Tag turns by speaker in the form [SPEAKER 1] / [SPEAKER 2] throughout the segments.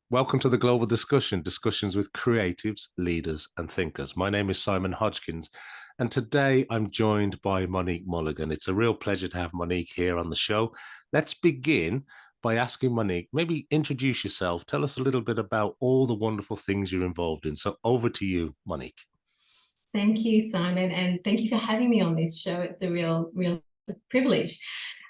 [SPEAKER 1] Welcome to the Global Discussion, discussions with creatives, leaders, and thinkers. My name is Simon Hodgkins, and today I'm joined by Monique Mulligan. It's a real pleasure to have Monique here on the show. Let's begin by asking Monique, maybe introduce yourself, tell us a little bit about all the wonderful things you're involved in. So over to you, Monique.
[SPEAKER 2] Thank you, Simon, and thank you for having me on this show. It's a real privilege.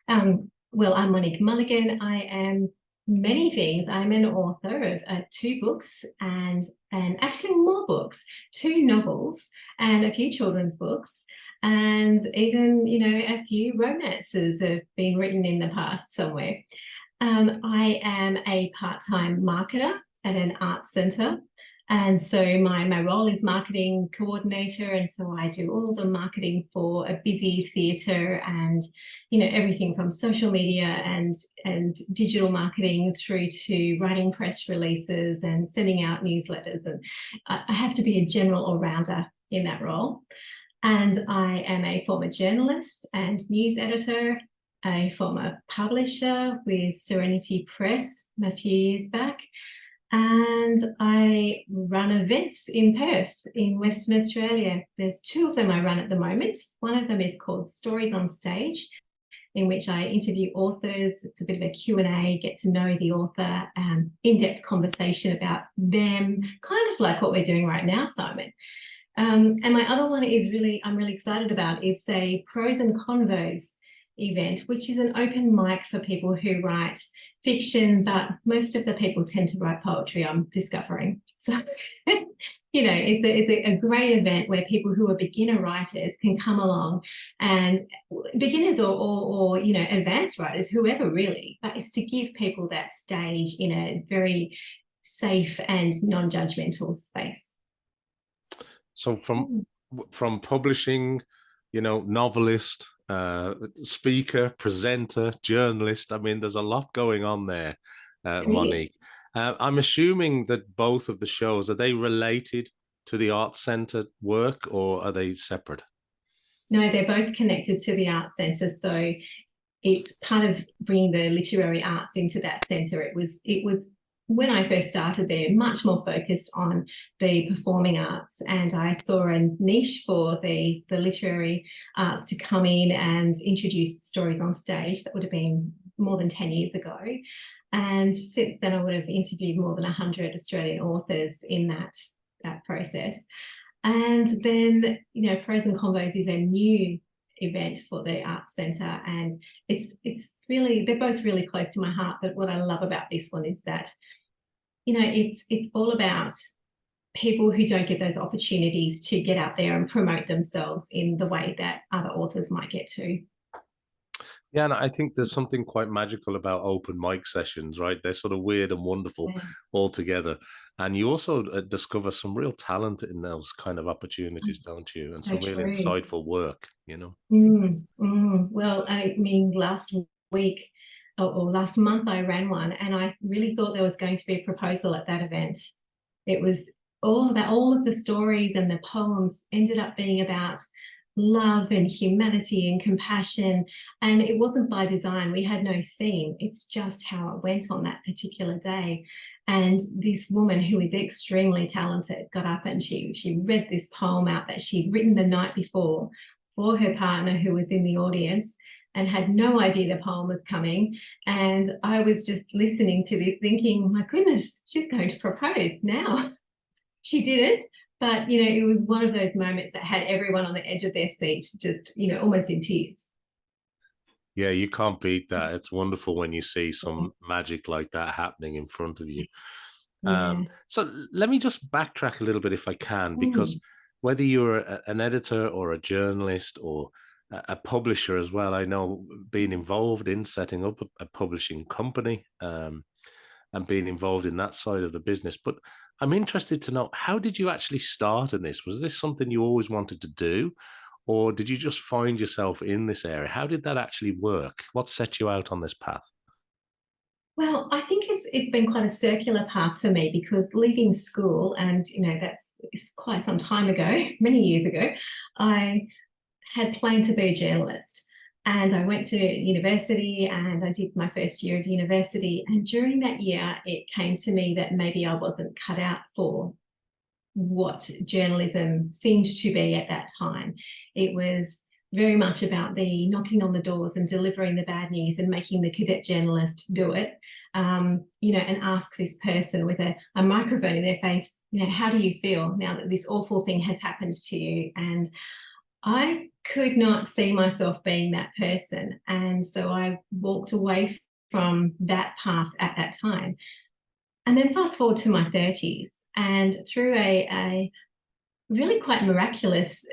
[SPEAKER 2] Well, I'm Monique Mulligan. I am many things. I'm an author of 2 books and actually more books, 2 novels and a few children's books, and even, a few romances have been written in the past somewhere. I am a part-time marketer at an arts centre. And so my role is marketing coordinator, and so I do all the marketing for a busy theatre and, everything from social media and digital marketing through to writing press releases and sending out newsletters. And I have to be a general all-rounder in that role. And I am a former journalist and news editor, a former publisher with Serenity Press a few years back. And I run events in Perth in Western Australia. There's 2 of them I run at the moment. One of them is called Stories on Stage, in which I interview authors. It's a bit of a Q&A, get to know the author, in-depth conversation about them, kind of like what we're doing right now, Simon. And my other one is I'm really excited about. It's a Prose Convos event, which is an open mic for people who write fiction, but most of the people tend to write poetry, I'm discovering. So, it's a great event where people who are beginner writers can come along, and beginners or advanced writers, whoever really, but it's to give people that stage in a very safe and non-judgmental space.
[SPEAKER 1] So from publishing, novelist, speaker, presenter, journalist. I mean, there's a lot going on there, Monique. I'm assuming that both of the shows, are they related to the Arts Centre work, or are they separate?
[SPEAKER 2] No, they're both connected to the Arts Centre. So it's part of bringing the literary arts into that centre. It was when I first started there, much more focused on the performing arts, and I saw a niche for the literary arts to come in and introduce stories on stage. That would have been more than 10 years ago. And since then, I would have interviewed more than 100 Australian authors in that process. And then, Prose Convos is a new event for the Arts Centre, and it's really, they're both really close to my heart. But what I love about this one is that it's all about people who don't get those opportunities to get out there and promote themselves in the way that other authors might get to.
[SPEAKER 1] Yeah, and I think there's something quite magical about open mic sessions, right? They're sort of weird and wonderful all together. And you also discover some real talent in those kind of opportunities, don't you? And some really insightful work,
[SPEAKER 2] Well, I mean, last week or last month I ran one, and I really thought there was going to be a proposal at that event. It was all about, all of the stories and the poems ended up being about love and humanity and compassion, and it wasn't by design. We had no theme. It's just how it went on that particular day. And this woman, who is extremely talented, got up and she read this poem out that she'd written the night before for her partner, who was in the audience, and had no idea the poem was coming. And I was just listening to this thinking, my goodness, she's going to propose now. She didn't, but, it was one of those moments that had everyone on the edge of their seat, just, almost in tears.
[SPEAKER 1] Yeah, you can't beat that. It's wonderful when you see some magic like that happening in front of you. So let me just backtrack a little bit if I can, because whether you're an editor or a journalist or a publisher as well, I know being involved in setting up a publishing company and being involved in that side of the business. But I'm interested to know, how did you actually start in this? Was this something you always wanted to do, or did you just find yourself in this area? How did that actually work? What set you out on this path?
[SPEAKER 2] Well, I think it's been quite a circular path for me, because leaving school, and it's quite some time ago, many years ago, I had planned to be a journalist. And I went to university and I did my first year of university. And during that year, it came to me that maybe I wasn't cut out for what journalism seemed to be at that time. It was very much about the knocking on the doors and delivering the bad news and making the cadet journalist do it, you know, and ask this person with a microphone in their face, you know, how do you feel now that this awful thing has happened to you? And I could not see myself being that person. And so I walked away from that path at that time. And then fast forward to my 30s, and through a really quite miraculous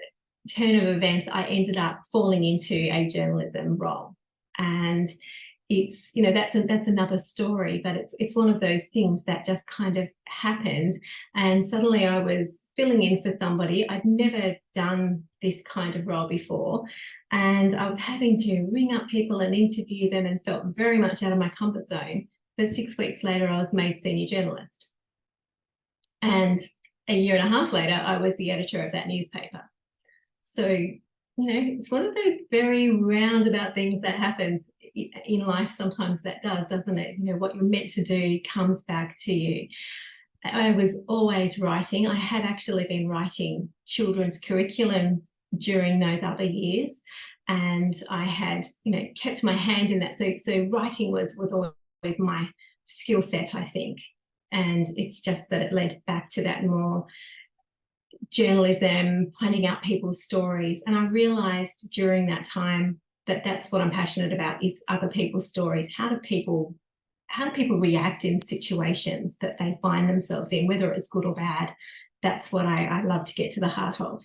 [SPEAKER 2] turn of events, I ended up falling into a journalism role. And it's, you know, that's another story, but it's one of those things that just kind of happened. And suddenly I was filling in for somebody. I'd never done this kind of role before. And I was having to ring up people and interview them and felt very much out of my comfort zone. But 6 weeks later, I was made senior journalist. And a year and a half later, I was the editor of that newspaper. So, you know, it's one of those very roundabout things that happen in life. Sometimes that does, doesn't it? You know, what you're meant to do comes back to you. I was always writing. I had actually been writing children's curriculum during those other years, and I had, you know, kept my hand in that. So writing was always my skill set, I think. And it's just that it led back to that more journalism, finding out people's stories. And I realized during that time that that's what I'm passionate about, is other people's stories. How do people react in situations that they find themselves in, whether it's good or bad? That's what I love to get to the heart of.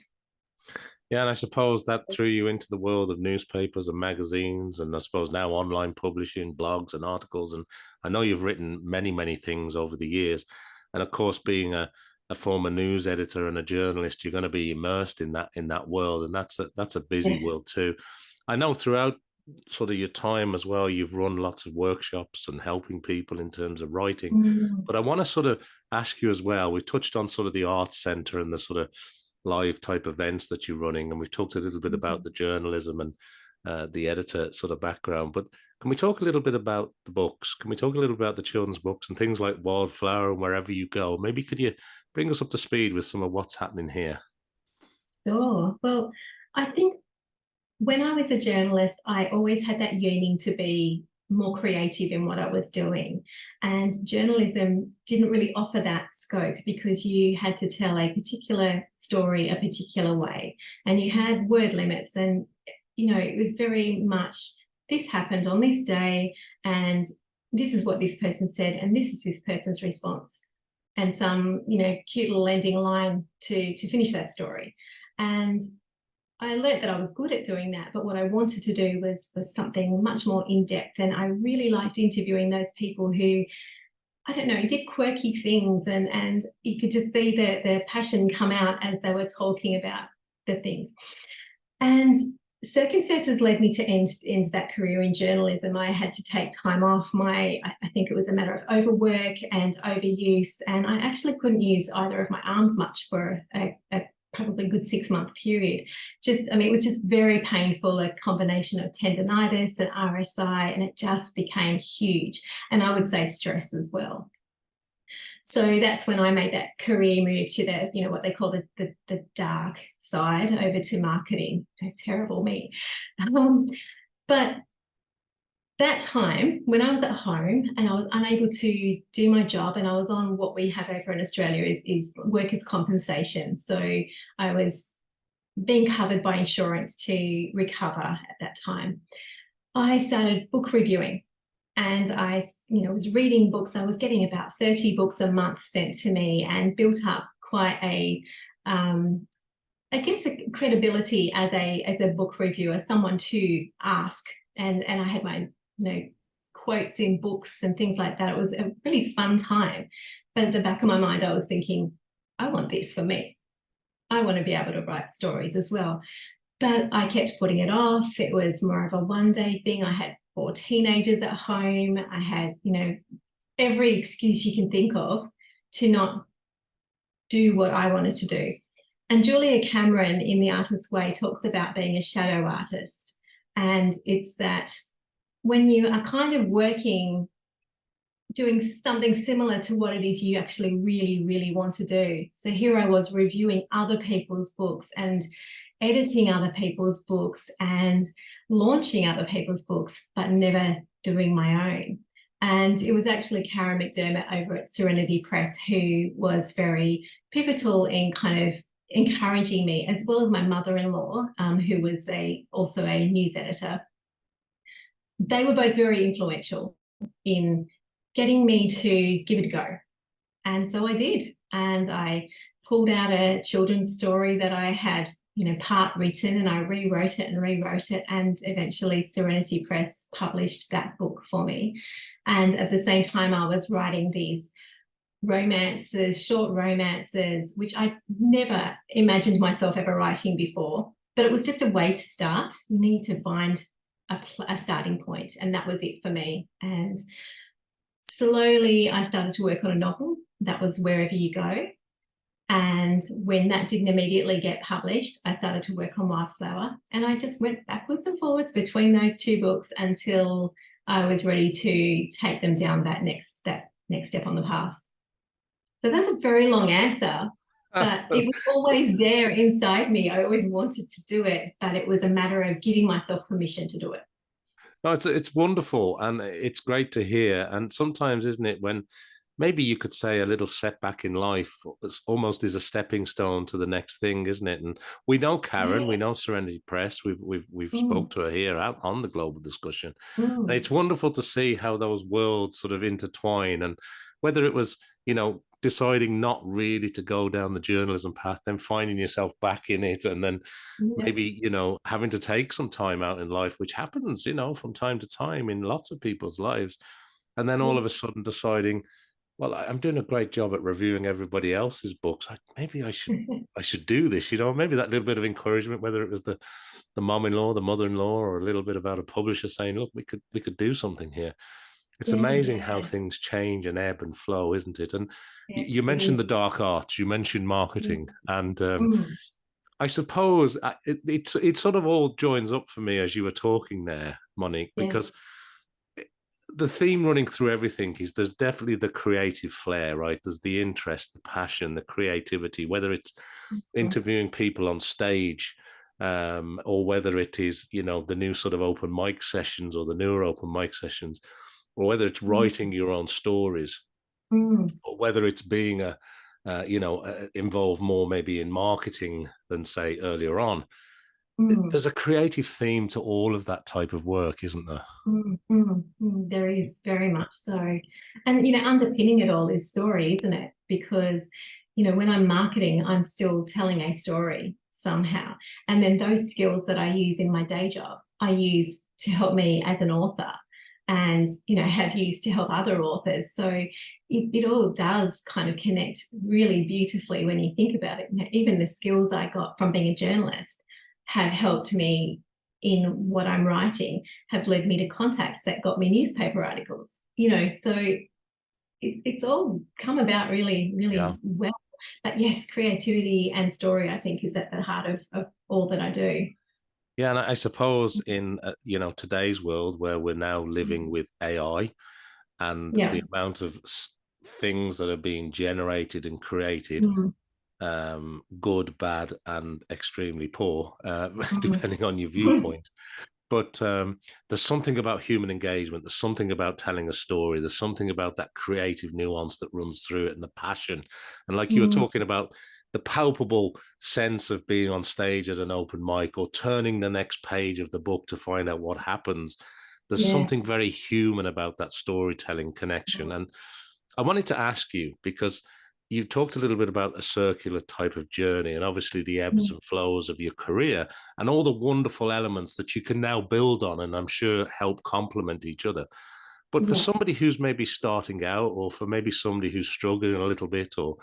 [SPEAKER 1] Yeah, and I suppose that threw you into the world of newspapers and magazines, and I suppose now online publishing, blogs and articles. And I know you've written many, many things over the years. And of course, being a former news editor and a journalist, you're going to be immersed in that world, and that's a busy world too. I know throughout sort of your time as well, you've run lots of workshops and helping people in terms of writing. But I want to sort of ask you as well, we touched on sort of the Arts Centre and the sort of live type events that you're running, and we've talked a little bit about the journalism and the editor sort of background, but can we talk a little bit about the books? Can we talk a little about the children's books and things like Wildflower and Wherever You Go? Maybe could you bring us up to speed with some of what's happening here?
[SPEAKER 2] Sure. Well, I think when I was a journalist, I always had that yearning to be more creative in what I was doing. And journalism didn't really offer that scope, because you had to tell a particular story a particular way, and you had word limits. And, you know, it was very much, this happened on this day, and this is what this person said, and this is this person's response, and some, you know, cute little ending line to finish that story. And I learned that I was good at doing that, but what I wanted to do was something much more in-depth. And I really liked interviewing those people who, I don't know, did quirky things, and you could just see their passion come out as they were talking about the things. And circumstances led me to end that career in journalism. I had to take time off. I think it was a matter of overwork and overuse, and I actually couldn't use either of my arms much for a probably good 6-month period. It was just very painful, a combination of tendonitis and RSI, and it just became huge. And I would say stress as well. So that's when I made that career move to the, you know, what they call the dark side, over to marketing. Terrible me. But that time when I was at home and I was unable to do my job, and I was on what we have over in Australia is workers' compensation. So I was being covered by insurance to recover at that time. I started book reviewing, and I, you know, was reading books. I was getting about 30 books a month sent to me, and built up quite a credibility as a book reviewer, someone to ask. And I had my, you know, quotes in books and things like that. It was a really fun time. But at the back of my mind, I was thinking, I want this for me. I want to be able to write stories as well. But I kept putting it off. It was more of a one-day thing. I had 4 teenagers at home. I had, you know, every excuse you can think of to not do what I wanted to do. And Julia Cameron in The Artist's Way talks about being a shadow artist. And it's that when you are kind of doing something similar to what it is you actually really, really want to do. So here I was reviewing other people's books and editing other people's books and launching other people's books, but never doing my own. And it was actually Karen McDermott over at Serenity Press who was very pivotal in kind of encouraging me, as well as my mother-in-law, who was also a news editor. They were both very influential in getting me to give it a go. And so I did. And I pulled out a children's story that I had, part written, and I rewrote it. And eventually Serenity Press published that book for me. And at the same time, I was writing these romances, short romances, which I never imagined myself ever writing before. But it was just a way to start. You need to find a starting point, and that was it for me. And slowly I started to work on a novel. That was Wherever You Go. And when that didn't immediately get published, I started to work on Wildflower. And I just went backwards and forwards between those two books until I was ready to take them down that next step on the path. So that's a very long answer, but it was always there inside me. I always wanted to do it, but it was a matter of giving myself permission to do it.
[SPEAKER 1] No, it's wonderful, and it's great to hear. And sometimes, isn't it, when maybe you could say a little setback in life almost is a stepping stone to the next thing, isn't it? And we know Karen, we know Serenity Press. We've spoke to her here out on the Global Discussion. And it's wonderful to see how those worlds sort of intertwine, and whether it was, deciding not really to go down the journalism path, then finding yourself back in it, and then maybe, having to take some time out in life, which happens, from time to time in lots of people's lives. And then all of a sudden deciding, well, I'm doing a great job at reviewing everybody else's books. Maybe I should do this, maybe that little bit of encouragement, whether it was the mom-in-law, the mother-in-law, or a little bit about a publisher saying, look, we could do something here. It's amazing how things change and ebb and flow, isn't it? And you mentioned the dark arts, you mentioned marketing, and I suppose it sort of all joins up for me as you were talking there, Monique, because the theme running through everything is there's definitely the creative flair, right? There's the interest, the passion, the creativity, whether it's interviewing people on stage, or whether it is, the new sort of open mic sessions or the newer open mic sessions, or whether it's writing your own stories, or whether it's being involved more maybe in marketing than, say, earlier on. There's a creative theme to all of that type of work, isn't there?
[SPEAKER 2] There is, very much so. And, underpinning it all is story, isn't it? Because, when I'm marketing, I'm still telling a story somehow. And then those skills that I use in my day job, I use to help me as an author, and, have used to help other authors. So it all does kind of connect really beautifully when you think about it. Even the skills I got from being a journalist have helped me in what I'm writing, have led me to contacts that got me newspaper articles, so it's all come about really, really well. But yes, creativity and story, I think, is at the heart of all that I do.
[SPEAKER 1] Yeah, and I suppose in today's world where we're now living with AI and the amount of things that are being generated and created, good, bad, and extremely poor, depending on your viewpoint. But there's something about human engagement. There's something about telling a story. There's something about that creative nuance that runs through it, and the passion. And like you were talking about, the palpable sense of being on stage at an open mic, or turning the next page of the book to find out what happens. There's something very human about that storytelling connection. And I wanted to ask you, because you talked a little bit about a circular type of journey, and obviously the ebbs and flows of your career, and all the wonderful elements that you can now build on, and I'm sure help complement each other. But for somebody who's maybe starting out, or for maybe somebody who's struggling a little bit, or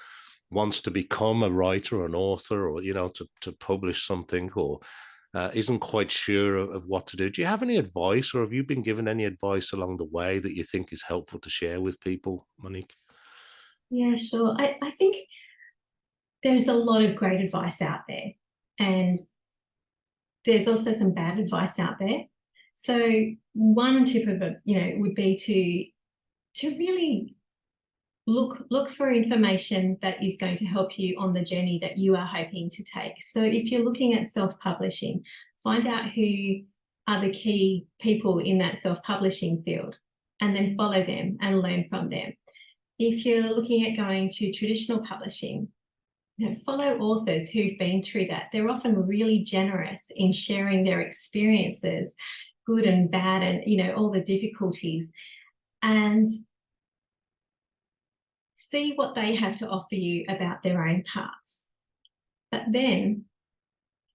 [SPEAKER 1] wants to become a writer or an author, or, to publish something, or isn't quite sure of what to do, do you have any advice, or have you been given any advice along the way that you think is helpful to share with people, Monique?
[SPEAKER 2] Yeah, sure. I think there's a lot of great advice out there, and there's also some bad advice out there. So one tip of it, would be to really look for information that is going to help you on the journey that you are hoping to take. So if you're looking at self-publishing, find out who are the key people in that self-publishing field, and then follow them and learn from them. If you're looking at going to traditional publishing, follow authors who've been through that. They're often really generous in sharing their experiences, good and bad, and all the difficulties, and see what they have to offer you about their own paths. But then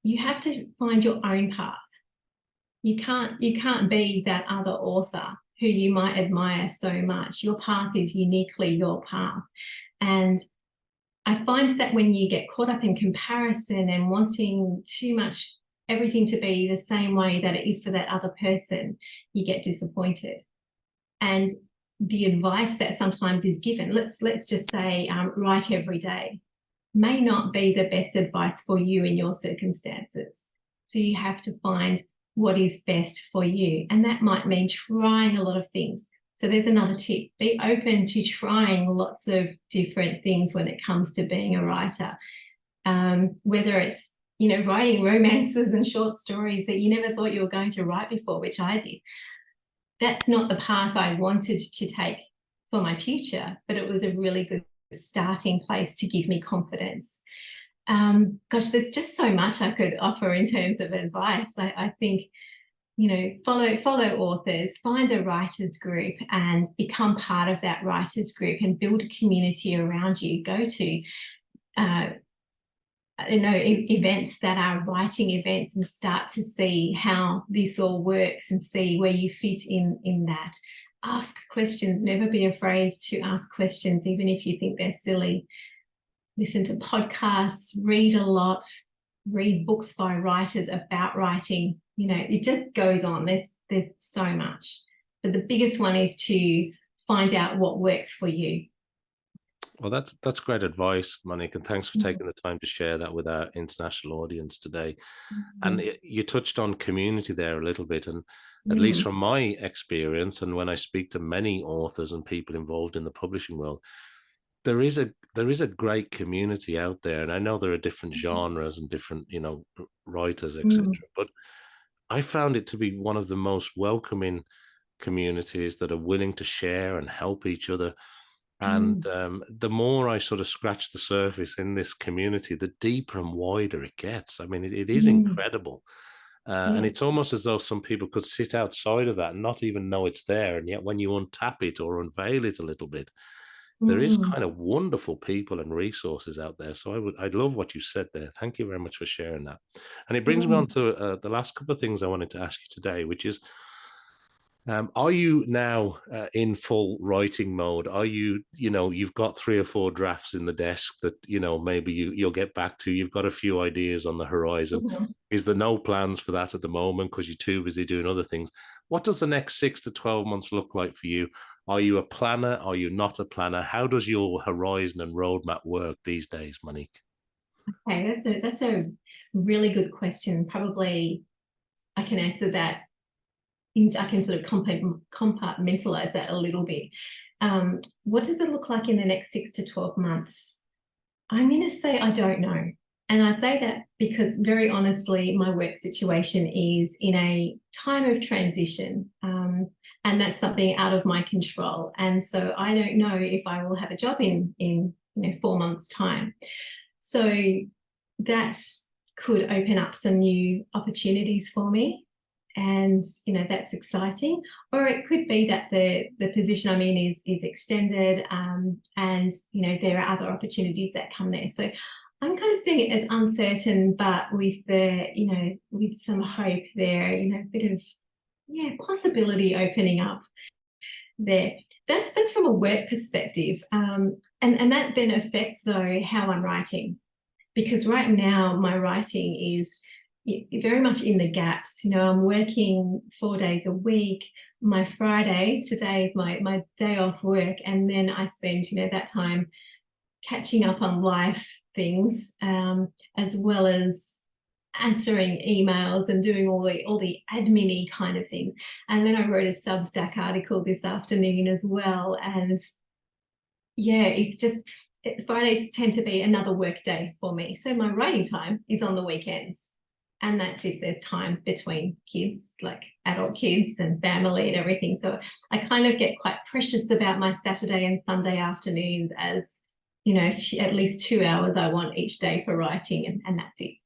[SPEAKER 2] you have to find your own path. You can't be that other author who you might admire so much. Your path is uniquely your path. And I find that when you get caught up in comparison and wanting too much everything to be the same way that it is for that other person, you get disappointed. And the advice that sometimes is given, let's just say write every day, may not be the best advice for you in your circumstances. So you have to find what is best for you. And that might mean trying a lot of things. So there's another tip. Be open to trying lots of different things when it comes to being a writer. Whether it's, writing romances and short stories that you never thought you were going to write before, which I did. That's not the path I wanted to take for my future, but it was a really good starting place to give me confidence. Gosh, there's just so much I could offer in terms of advice. I think, follow authors, find a writers group and become part of that writers group and build a community around you. Go to, events that are writing events and start to see how this all works and see where you fit in that. Ask questions. Never be afraid to ask questions, even if you think they're silly. Listen to podcasts, read a lot, read books by writers about writing. It just goes on. There's so much. But the biggest one is to find out what works for you.
[SPEAKER 1] Well, that's great advice, Monique, and thanks for taking the time to share that with our international audience today. And you touched on community there a little bit, and at least from my experience, and when I speak to many authors and people involved in the publishing world, there is a great community out there. And I know there are different genres and different, writers, etc. But I found it to be one of the most welcoming communities that are willing to share and help each other. And the more I sort of scratch the surface in this community, the deeper and wider it gets. I mean, it is incredible. And it's almost as though some people could sit outside of that and not even know it's there. And yet when you untap it or unveil it a little bit, there is kind of wonderful people and resources out there. So I'd love what you said there. Thank you very much for sharing that. And it brings me on to the last couple of things I wanted to ask you today, which is, are you now in full writing mode? Are you, you've got 3 or 4 drafts in the desk that, maybe you'll get back to, you've got a few ideas on the horizon. Is there no plans for that at the moment because you're too busy doing other things? What does the next 6 to 12 months look like for you? Are you a planner? Are you not a planner? How does your horizon and roadmap work these days, Monique?
[SPEAKER 2] Okay, that's a really good question. Probably I can answer that. I can sort of compartmentalize that a little bit. What does it look like in the next 6 to 12 months? I'm going to say I don't know. And I say that because very honestly, my work situation is in a time of transition. And that's something out of my control. And so I don't know if I will have a job in 4 months' time. So that could open up some new opportunities for me. And, that's exciting. Or it could be that the position I'm in is extended and, there are other opportunities that come there. So I'm kind of seeing it as uncertain, but with with some hope there, a bit of, possibility opening up there. That's from a work perspective. And that then affects, though, how I'm writing. Because right now my writing is very much in the gaps. I'm working 4 days a week. My Friday, today is my day off work, and then I spend, that time catching up on life things, as well as answering emails and doing all the admin-y kind of things. And then I wrote a Substack article this afternoon as well. And yeah, it's just, Fridays tend to be another work day for me. So my writing time is on the weekends. And that's if there's time between kids, like adult kids and family and everything. So I kind of get quite precious about my Saturday and Sunday afternoons, as, you know, at least 2 hours I want each day for writing, and that's it.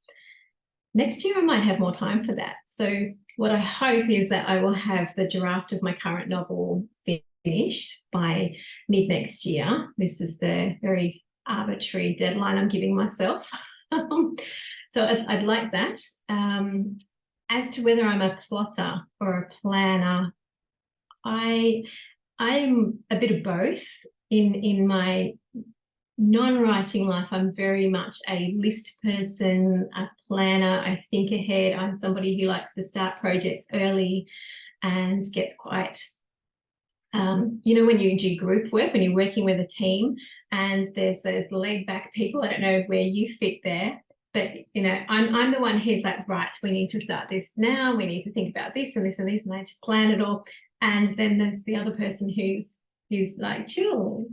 [SPEAKER 2] Next year I might have more time for that. So what I hope is that I will have the draft of my current novel finished by mid next year. This is the very arbitrary deadline I'm giving myself. So I'd like that. As to whether I'm a plotter or a planner, I'm a bit of both. In my non-writing life, I'm very much a list person, a planner. I think ahead. I'm somebody who likes to start projects early and gets quite, you know, when you do group work, when you're working with a team and there's those laid back people, I don't know where you fit there. But, you know, I'm the one who's like, right, we need to start this now. We need to think about this and this and this, and I need to plan it all. And then there's the other person who's like, chill.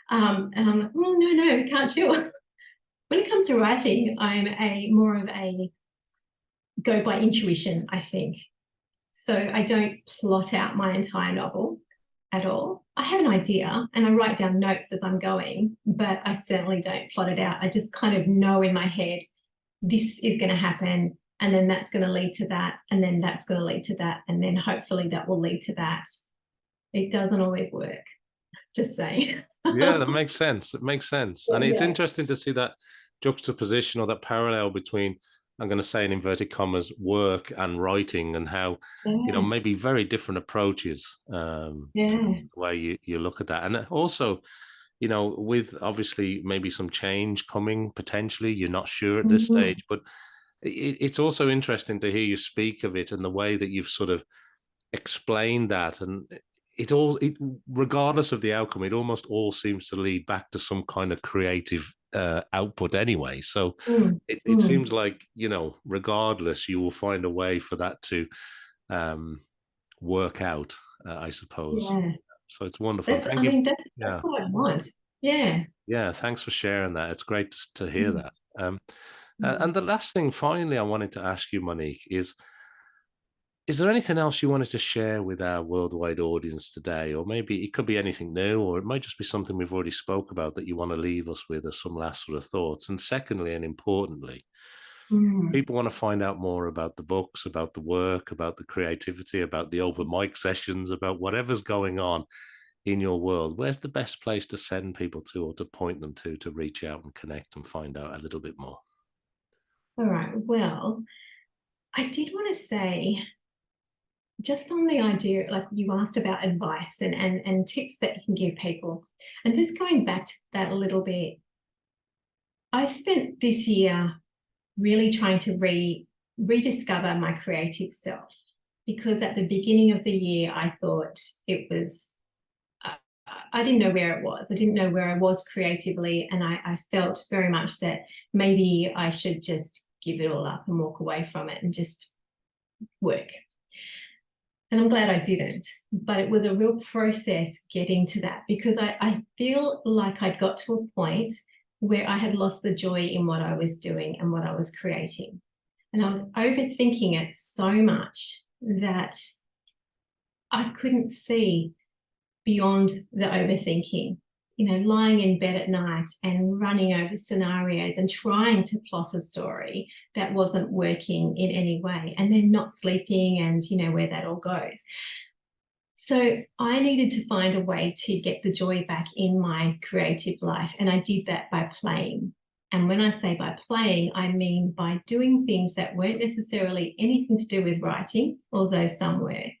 [SPEAKER 2] And I'm like, oh, no, we can't chill. When it comes to writing, I'm more of a go by intuition, I think. So I don't plot out my entire novel at all. I have an idea and I write down notes as I'm going, but I certainly don't plot it out. I just kind of know in my head, this is going to happen, and then that's going to lead to that, and then that's going to lead to that, and then hopefully that will lead to that. It doesn't always work, just saying.
[SPEAKER 1] Yeah, that makes sense. It makes sense. And it's
[SPEAKER 2] Yeah.
[SPEAKER 1] interesting to see that juxtaposition or that parallel between, I'm going to say in inverted commas, work and writing, and how, you know, maybe very different approaches to the way you look at that. And also, you know, with obviously maybe some change coming potentially, you're not sure at this stage, but it's also interesting to hear you speak of it and the way that you've sort of explained that. And regardless of the outcome, it almost all seems to lead back to some kind of creative output anyway. So it seems like, you know, regardless, you will find a way for that to work out, I suppose.
[SPEAKER 2] Yeah.
[SPEAKER 1] So it's wonderful.
[SPEAKER 2] That's what I want. Yeah.
[SPEAKER 1] Yeah, thanks for sharing that. It's great to hear that. And the last thing, finally, I wanted to ask you, Monique, is there anything else you wanted to share with our worldwide audience today? Or maybe it could be anything new, or it might just be something we've already spoke about that you want to leave us with as some last sort of thoughts. And secondly, and importantly, people want to find out more about the books, about the work, about the creativity, about the open mic sessions, about whatever's going on in your world. Where's the best place to send people to, or to point them to reach out and connect and find out a little bit more?
[SPEAKER 2] All right. Well, I did want to say, just on the idea, like you asked about advice and tips that you can give people, and just going back to that a little bit, I spent this year really trying to rediscover my creative self, because at the beginning of the year, I thought it was, I didn't know where it was. I didn't know where I was creatively, and I felt very much that maybe I should just give it all up and walk away from it and just work. And I'm glad I didn't, but it was a real process getting to that, because I feel like I'd got to a point where I had lost the joy in what I was doing and what I was creating. And I was overthinking it so much that I couldn't see beyond the overthinking. You know, lying in bed at night and running over scenarios and trying to plot a story that wasn't working in any way, and then not sleeping, and, you know, where that all goes. So I needed to find a way to get the joy back in my creative life, and I did that by playing. And when I say by playing, I mean by doing things that weren't necessarily anything to do with writing, although some were,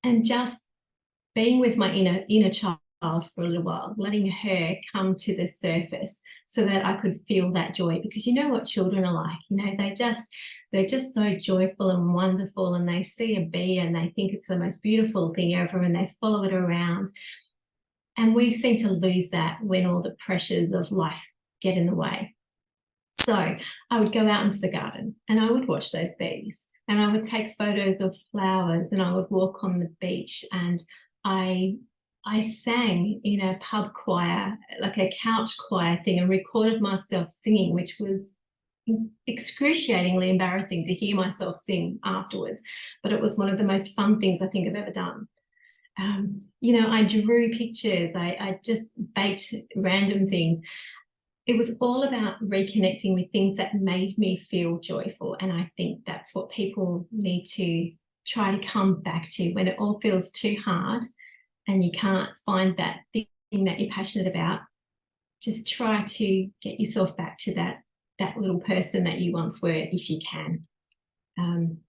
[SPEAKER 2] and just being with my inner child for a little while, letting her come to the surface so that I could feel that joy. Because you know what children are like, you know, they're just so joyful and wonderful, and they see a bee and they think it's the most beautiful thing ever, and they follow it around. And we seem to lose that when all the pressures of life get in the way. So I would go out into the garden and I would watch those bees, and I would take photos of flowers, and I would walk on the beach, and I sang in a pub choir, like a couch choir thing, and recorded myself singing, which was excruciatingly embarrassing to hear myself sing afterwards. But it was one of the most fun things I think I've ever done. You know, I drew pictures, I just baked random things. It was all about reconnecting with things that made me feel joyful. And I think that's what people need to try to come back to when it all feels too hard and you can't find that thing that you're passionate about. Just try to get yourself back to that little person that you once were, if you can.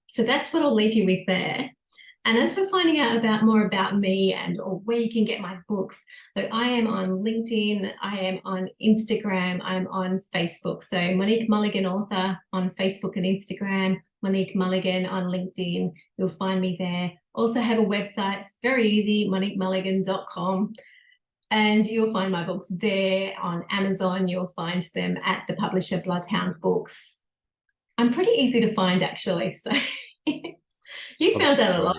[SPEAKER 2] So that's what I'll leave you with there. And as for finding out more about me or where you can get my books, look, I am on LinkedIn, I am on Instagram, I'm on Facebook. So Monique Mulligan, author, on Facebook and Instagram, Monique Mulligan on LinkedIn. You'll find me there. Also have a website, it's very easy, moniquemulligan.com. And you'll find my books there. On Amazon, you'll find them at the publisher Bloodhound Books. I'm pretty easy to find, actually. So you found out a lot.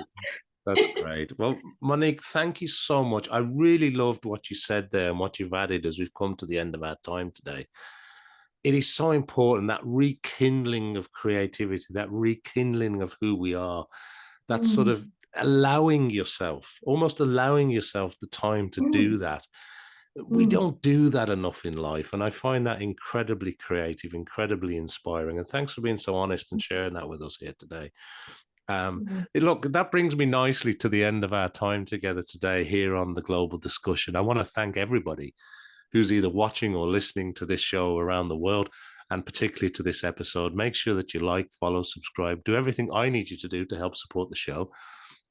[SPEAKER 1] That's great. Well, Monique, thank you so much. I really loved what you said there and what you've added as we've come to the end of our time today. It is so important, that rekindling of creativity, that rekindling of who we are, that sort of almost allowing yourself the time to do that. We don't do that enough in life. And I find that incredibly creative, incredibly inspiring. And thanks for being so honest and sharing that with us here today. Look, that brings me nicely to the end of our time together today here on the Global Discussion. I want to thank everybody who's either watching or listening to this show around the world, and particularly to this episode. Make sure that you like, follow, subscribe, do everything I need you to do to help support the show.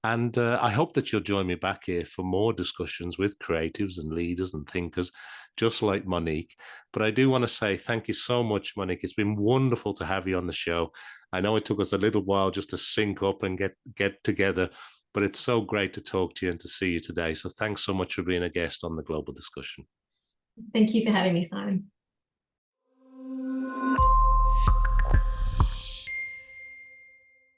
[SPEAKER 1] And I hope that you'll join me back here for more discussions with creatives and leaders and thinkers, just like Monique. But I do want to say thank you so much, Monique. It's been wonderful to have you on the show. I know it took us a little while just to sync up and get together, but it's so great to talk to you and to see you today. So thanks so much for being a guest on the Global Discussion.
[SPEAKER 2] Thank you for having me, Simon.